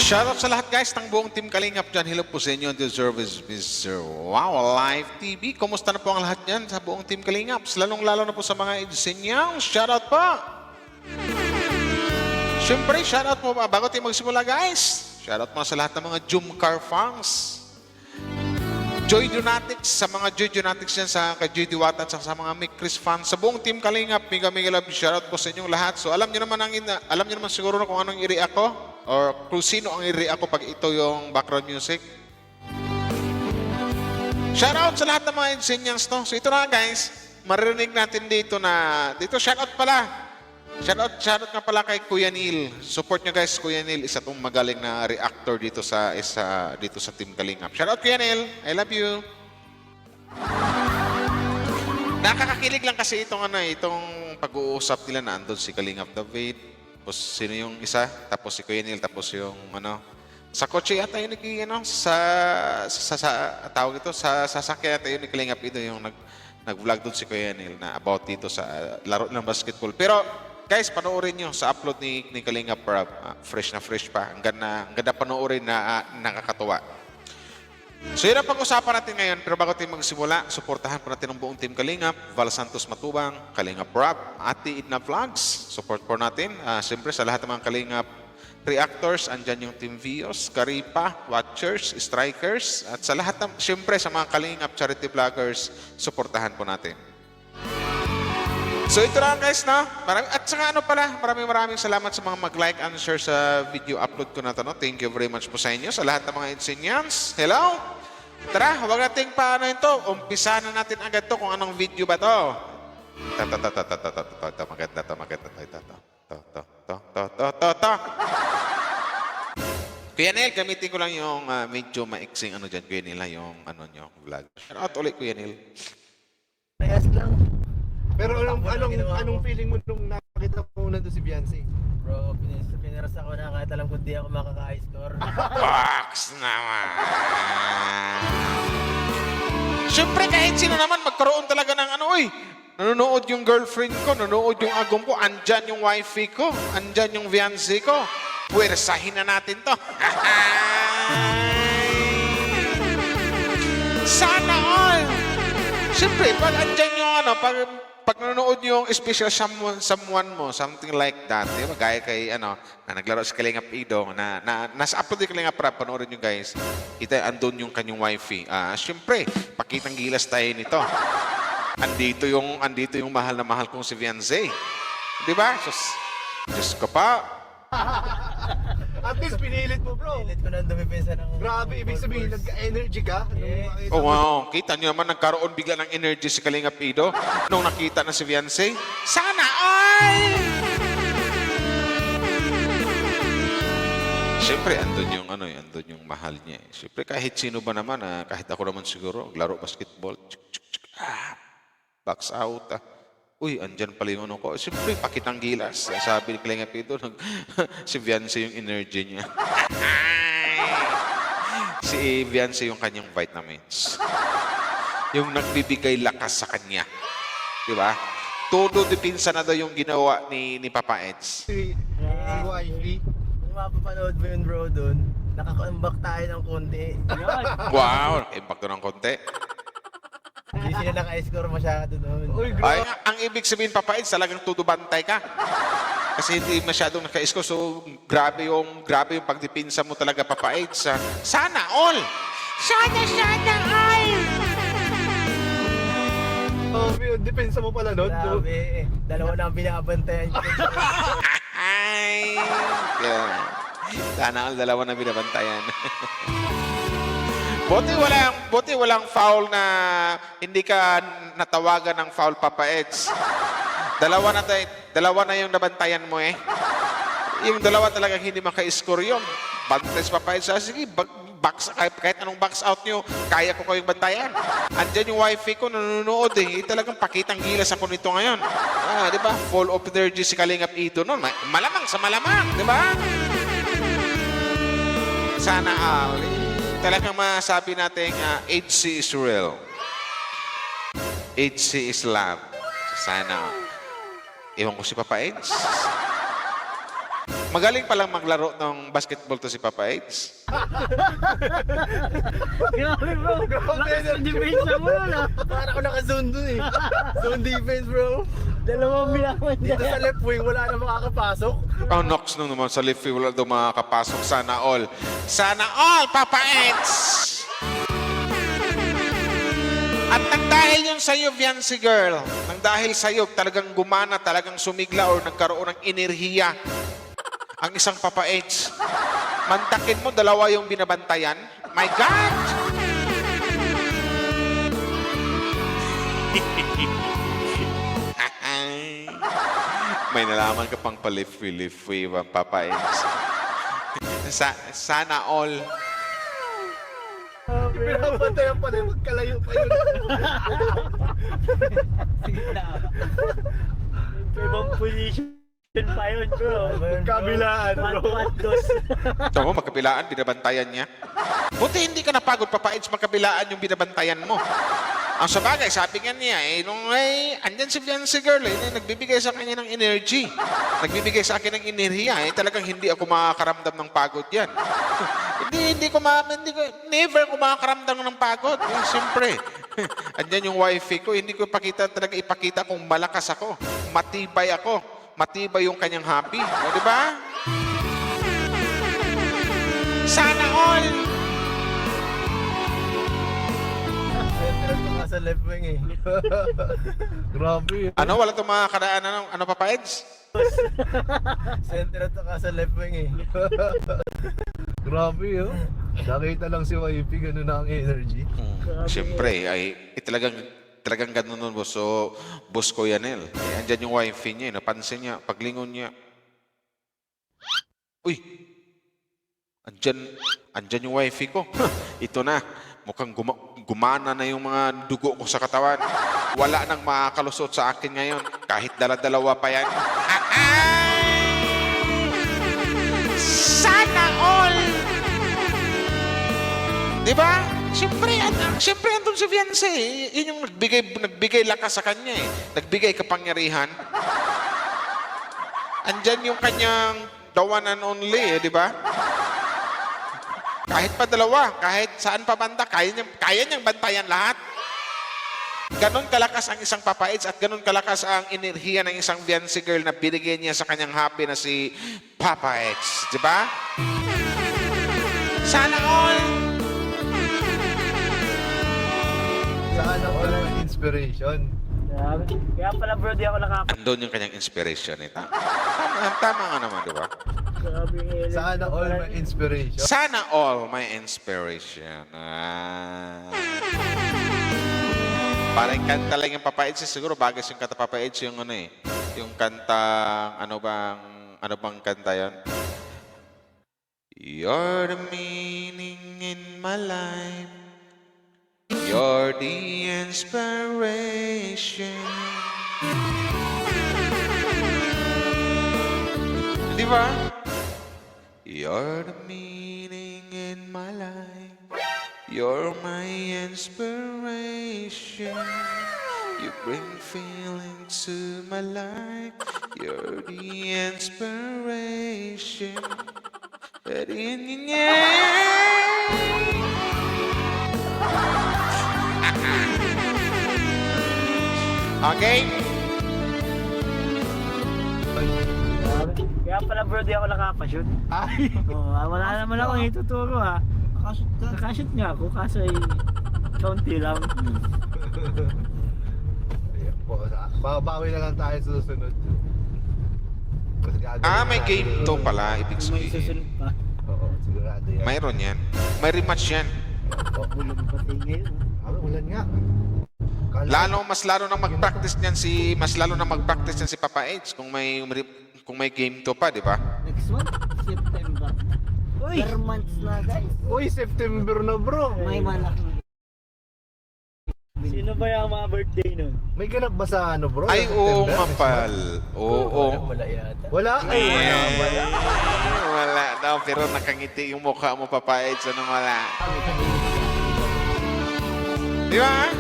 Shoutout sa lahat guys ng buong Team Kalingap dyan. Hello po sa inyo. The service Mr. Wow Live TV. Kumusta na po ang lahat dyan sa buong Team Kalingap? Lalong-lalo na po sa mga edisinyang. Shoutout po! Siyempre, shoutout mo ba? Bago tayo magsimula guys. Shoutout mo sa lahat ng mga Jumcar fans. Joy Donatics, sa mga Joy Donatics yan, sa kay Joy Diwata at sa mga Mick Chris fans, sa buong Team Kalingap, mega love, shoutout po sa inyong lahat. So alam niyo naman siguro na kung anong i-react ko or kung sino ang i-react ko pag ito yung background music. Shoutout sa lahat ng mga insinyans, no? So ito na guys, maririnig natin dito shoutout pala. Shoutout nga pala kay Kuya Neil. Support nyo guys, Kuya Neil, isa tong magaling na reactor dito sa Team Kalingap. Shoutout Kuya Neil, I love you. Nakakakilig lang kasi itong pag-uusap nila na andun si Kalingap David, tapos sino yung isa, tapos si Kuya Neil, tapos yung sa kotse yata yun sa tawag ito, sa sasakyan yata yun ni Kalingap ito yung nag-vlog doon si Kuya Neil na about dito sa laro ng basketball. Pero guys, panoorin nyo sa upload ni Kalingap Rob. Fresh na fresh pa. Ang ganda panoorin na nakakatuwa. So yun ang pag-usapan natin ngayon. Pero bago tayo magsimula, suportahan po natin ang buong Team Kalingap. Val Santos Matubang, Kalingap Rob, Ate Edna Vlogs. Support po natin. Siyempre sa lahat ng mga Kalingap reactors, andyan yung Team Vios, Karipa, Watchers, Strikers, at sa lahat siyempre sa mga Kalingap charity vloggers, suportahan po natin. So ito lang guys, no? At saka maraming salamat sa mga mag-like and share sa video upload ko na ito, no? Thank you very much po sa inyo, sa lahat ng mga insinyans. Hello? Tara, huwag nating paano ito. Umpisa na natin agad to kung anong video ba to. Maganda to. Kuya Neil, gamitin ko lang yung medyo maiksing dyan, Kuya Neil, yung nyo, vlog. Shoutout ulit, Kuya Neil. Ayos lang. Pero anong feeling mo nung nakita mo nandun si Beyonce? Bro, piniras ako na kahit alam ko di ako makaka-score. Box naman! Siyempre, kahit sino naman, magkaroon talaga ng nanonood yung girlfriend ko, nanonood yung agong ko, andyan yung wifey ko, andyan yung fiancé ko. Puwersahin na natin to. Sana all! Siyempre, pag andyan yung pag nanonood yung special someone mo, something like that, di ba? Gaya kay, na naglaro si Kalingap Ido, na nasa upload yung Kalingap Rap, panoorin nyo guys, andun yung kanyang wifey. Siyempre, pakitang gilas tayo nito. Andito yung mahal na mahal kong si Fiancé. Di ba? Diyos ko pa. At least pinilit mo, bro. Pilit ko na dumipinsa ng... Grabe, ibig sabihin, nagka-energy ka? Yes. Oh wow, kita nyo naman, nagkaroon bigla ng energy si Kalingap Ido nung nakita na si Fiancé. Sana all! Siyempre, andun yung mahal niya. Siyempre, kahit sino ba naman, kahit ako naman siguro, laro basketball, box out, uy, andyan pala yung ko. Siyempre, pakitang gilas. Sabi ni Kalingap Ido, si Fiancé yung energy niya. Si Fiancé yung kanyang vitamins. Yung nagbibigay lakas sa kanya. Di ba? Todo dipinsa na daw yung ginawa ni Papa Eds. Si wifey. Kung mapapanood mo yun bro dun, nakaka-comeback tayo ng konti. Wow! Impact ng konti. Hindi sila naka-score masyado doon. Uy, Ay, grabe. ang ibig sabihin, Papa Eds, talagang tudubantay ka. Kasi hindi masyadong naka-score. So, grabe yung pagdipinsa mo talaga, Papa Eds. Sana all! Sana all! Depensa mo pala nun. Grabe, dalawa na ang binabantayan ko. Ay! Yeah. Sana all, dalawa na binabantayan. Buti walang foul na hindi ka natawagan ng foul, Papa Eds. Dalawa na yung nabantayan mo eh. Yung dalawa talagang hindi maka-score yun. Bantes, Papa Eds. Sige, kahit anong box out nyo, kaya ko kayong bantayan. Andyan yung wifey ko, nanonood eh. Talagang pakitang gilas ako nito ngayon. Di ba? Full of energy si Kalingap Ido nun. Malamang sa malamang, di ba? Sana all. Talagang masabi natin, HC is real. HC is love. Sana. Ewan ko si Papa Eds. Magaling palang maglaro ng basketball to si Papa Eds. Grabe bro. Lakas ng defense mo nun ah. Para ako naka-zone dun eh. Zone defense, bro. Dalawang bilangan Dito sa left wing, wala na makakapasok. Oh, Nox nung naman sa left field, wala daw makakapasok. Sana all. Sana all, Papa Eds! At nang dahil yun sa'yo, Viancy girl, nang dahil sa'yo, talagang gumana, talagang sumigla or nagkaroon ng enerhiya ang isang Papa Eds. Mantakin mo, dalawa yung binabantayan. My God! May nalaman ka pang palifwi-lifwi, Papa Eds. Sana all. Pinabantayan pa rin, magkalayo pa yun. Sige na. Ibang position pa yun bro. Kabilaan, bro. Pantos. Ito mo, magkabilaan, binabantayan niya. Buti hindi ka napagod, Papa Eds, magkabilaan yung binabantayan mo. Ang sabagay, sabi nga niya, nung andyan si Viancy girl, nagbibigay sa kanya ng energy. Nagbibigay sa akin ng enerhiya, talagang hindi ako makakaramdam ng pagod yan. Never ko makakaramdam ng pagod. Siyempre, andyan yung wifi ko, hindi ko ipakita kung malakas ako, matibay ako, matibay yung kanyang happy. O, di ba? Sana all! Ito ka sa left wing eh. Grabe. Ano, wala itong mga karaan, ano Papa Eds? Center to ka sa left wing eh. Grabe oh. Nakita lang si YP, gano'n na ang energy. Siyempre, talagang ganun nun, boss. So, boss ko yan, andyan yung wifi niya, napansin niya, paglingon niya. Uy! Andyan yung wifi ko. Ito na, mukhang gumana na yung mga dugo ko sa katawan. Wala nang makakalusot sa akin ngayon, kahit dala-dalawa pa yan. Sana all! Diba? Siyempre andun si Viancy. Yun yung nagbigay lakas sa kanya Nagbigay kapangyarihan. Andyan yung kanyang the one and only, di ba? Kahit pa dalawa, kahit saan pa banda, kaya niyang bantayan lahat. Ganon kalakas ang isang Papa Eds at ganon kalakas ang enerhiya ng isang Viancy girl na binigay niya sa kanyang happy na si Papa Eds. Di ba? Sana all! Saan ako lang ang inspiration? Grabe. Kaya pala bro, di ako nakaka... Andun yung kanyang inspiration. Tama nga naman, di ba? Grabe yung energy. Saan ako all my inspiration? Sana all my inspiration. Parang kanta lang yung Papa Eds. Siguro bagay yung kanta Papa Eds yung yung kanta, ano bang kanta yan? You're the meaning in my life. You're the inspiration. Di ba? You're the meaning in my life. You're my inspiration. You bring feeling to my life. You're the inspiration. Okay? Grabe. Kaya pala bro, di ako nakapashoot. Ay! Wala naman akong ituturo ha. Nakashoot nga ako, kaso ay kaunti lang. Ayan po, babawi na lang tayo sa susunod. May game to pala, ibig May susunod sabihin. pa. Oo, sigurado yan. Mayroon yan. May rematch yan. Ulan pati ngayon. Ulan nga. Mas lalo na mag-practice niyan si Papa Eds kung may game to pa, di ba? Next month, September. Uy! Per months na guys. Uy, September na bro! May malaki. Sino ba yung mga birthday nun? May ganap ba sa bro? Ay, Sa oo September? nga pal. Oo. Wala yata. Wala? Wala daw, pero nakangiti yung mukha mo, Papa Eds. Ano wala? Di ba?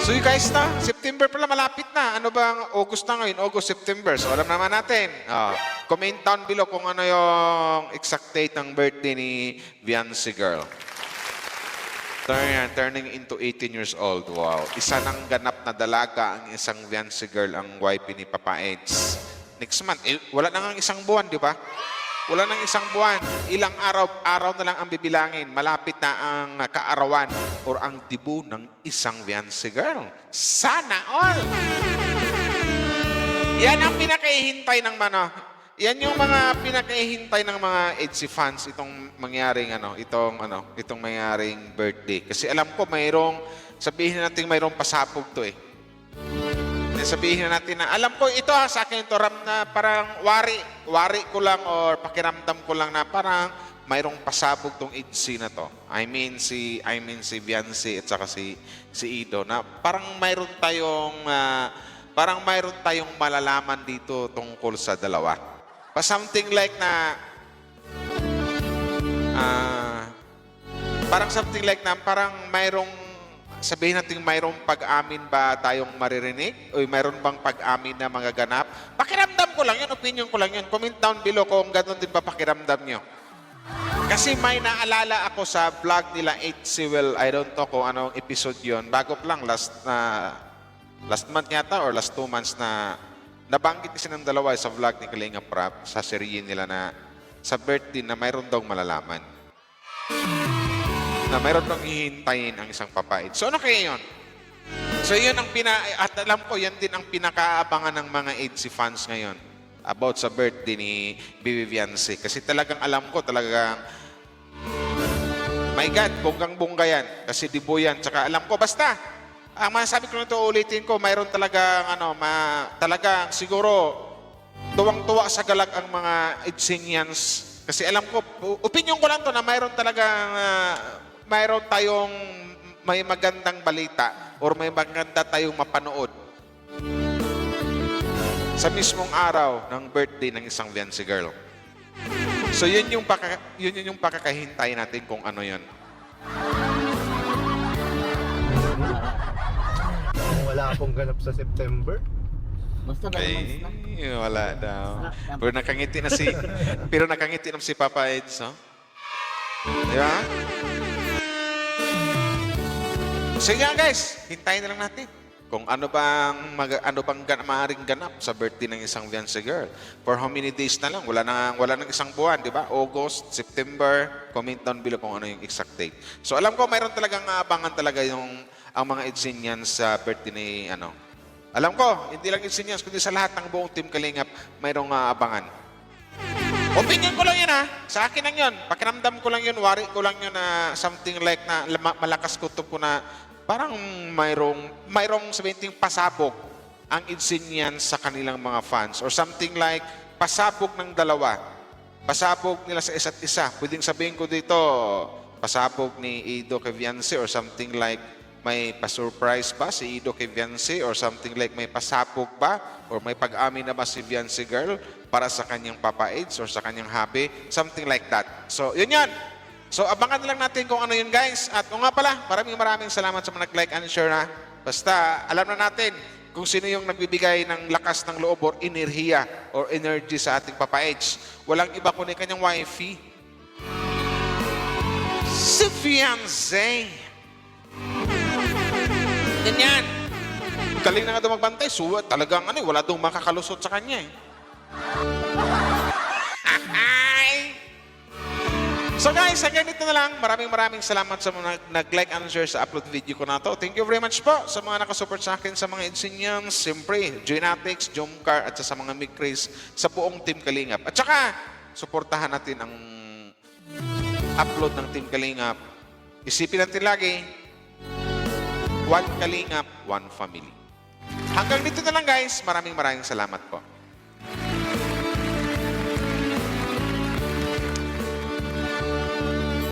So you guys na, September pala malapit na. Ano bang August na ngayon? August, September. So alam naman natin. Comment down below kung ano yung exact date ng birthday ni Viancy Girl. Turning into 18 years old. Wow. Isa ng ganap na dalaga ang isang Viancy Girl, ang wife ni Papa Eds. Next month, wala na nga isang buwan, di ba? Wala nang isang buwan. Ilang araw na lang ang bibilangin. Malapit na ang kaarawan or ang dibu ng isang Viancy Girl. Sana all! Yan ang pinakahihintay ng yan yung mga pinakahihintay ng mga EDSI fans itong mangyaring itong mangyaring birthday. Kasi alam ko sabihin natin mayroong pasapog to eh. Sabihin natin na, alam ko ito sa akin ito na parang wari ko lang or pakiramdam ko lang na parang mayroong pasabog tong EDSI na to. I mean si Viancy at saka si Ido na parang mayroon tayong malalaman dito tungkol sa dalawa. Something like na parang mayroong sabihin natin mayroong pag-amin ba tayong maririnig? O mayroon bang pag-amin na magaganap? Pakiramdam ko lang yun, opinion ko lang yun. Comment down below kung gano'n din ba pakiramdam nyo. Kasi may naalala ako sa vlog nila 8 Sewell, I don't know kung anong episode yun. Bago lang, last month yata or last 2 months na nabanggit kasi ng dalawa sa vlog ni Kalinga Prab, sa serye nila na sa birthday na mayroon daw malalaman. Na mayroon nang hihintayin ang isang papait. So ano kaya yun? So yun ang at alam ko yan din ang pinakaabangan ng mga EDSI fans ngayon about sa birthday ni Bibi Viancy. Kasi talagang alam ko talagang my God, bonggang-bongga yan. Kasi dibo yan. Tsaka alam ko, basta ang masasabi ko nito, ulitin ko, mayroon talagang talagang siguro tuwang-tuwa sa galag ang mga EDSInians. Kasi alam ko, opinion ko lang to na mayroon talagang mayroon tayong may magandang balita or may maganda tayong mapanood sa mismong araw ng birthday ng isang Viancy Girl. So yun yung pakakahintay natin kung ano yun. Wala akong ganap sa September. Basta Ay, wala daw. Pero nakangiti na si Papa Eds, no? Di ba? So yan guys, hintayin na lang natin kung ano bang maaaring ganap sa birthday ng isang Viancy Girl. For how many days na lang? Wala nang isang buwan, di ba? August, September, comment down below kung ano yung exact date. So alam ko mayroon talagang aabangan talaga ang mga EDSInians sa birthday ni Alam ko, hindi lang EDSInians, kundi sa lahat ng buong Team Kalingap, mayroong aabangan. Opinion ko lang yun sa akin lang yun. Pakiramdam ko lang yun, wari ko lang yun na something like na malakas kutob ko na parang mayroong sabihin pasabog ang EDSInians sa kanilang mga fans or something like pasabog ng dalawa. Pasabog nila sa isa't isa. Pwedeng sabihin ko dito, pasabog ni Ido kay Viancy or something like may pa-surprise ba si Ido kay Viancy or something like may pasabog ba or may pag-amin na ba si Viancy Girl para sa kanyang Papa Eds or sa kanyang hubby, something like that. So, yun yan. So, abangan lang natin kung ano yun, guys. At nga pala, maraming salamat sa mga nag-like and share na. Basta, alam na natin kung sino yung nagbibigay ng lakas ng loob or enerhiya or energy sa ating Papa Eds. Walang iba kundi kanyang wifey. Si Viancy. Ganyan. Galing na nga daw magbantay. So, talagang wala daw makakalusot sa kanya eh. So guys, hanggang dito na lang. Maraming salamat sa mga nag-like and share sa upload video ko na to. Thank you very much po sa mga nakasupport sa akin sa mga EDSInians. Siyempre, Joynatics, Jomcar, at sa mga Mikris sa buong Team Kalingap. At saka, suportahan natin ang upload ng Team Kalingap. Isipin natin lagi, one Kalingap, one family. Hanggang dito na lang guys. Maraming salamat po.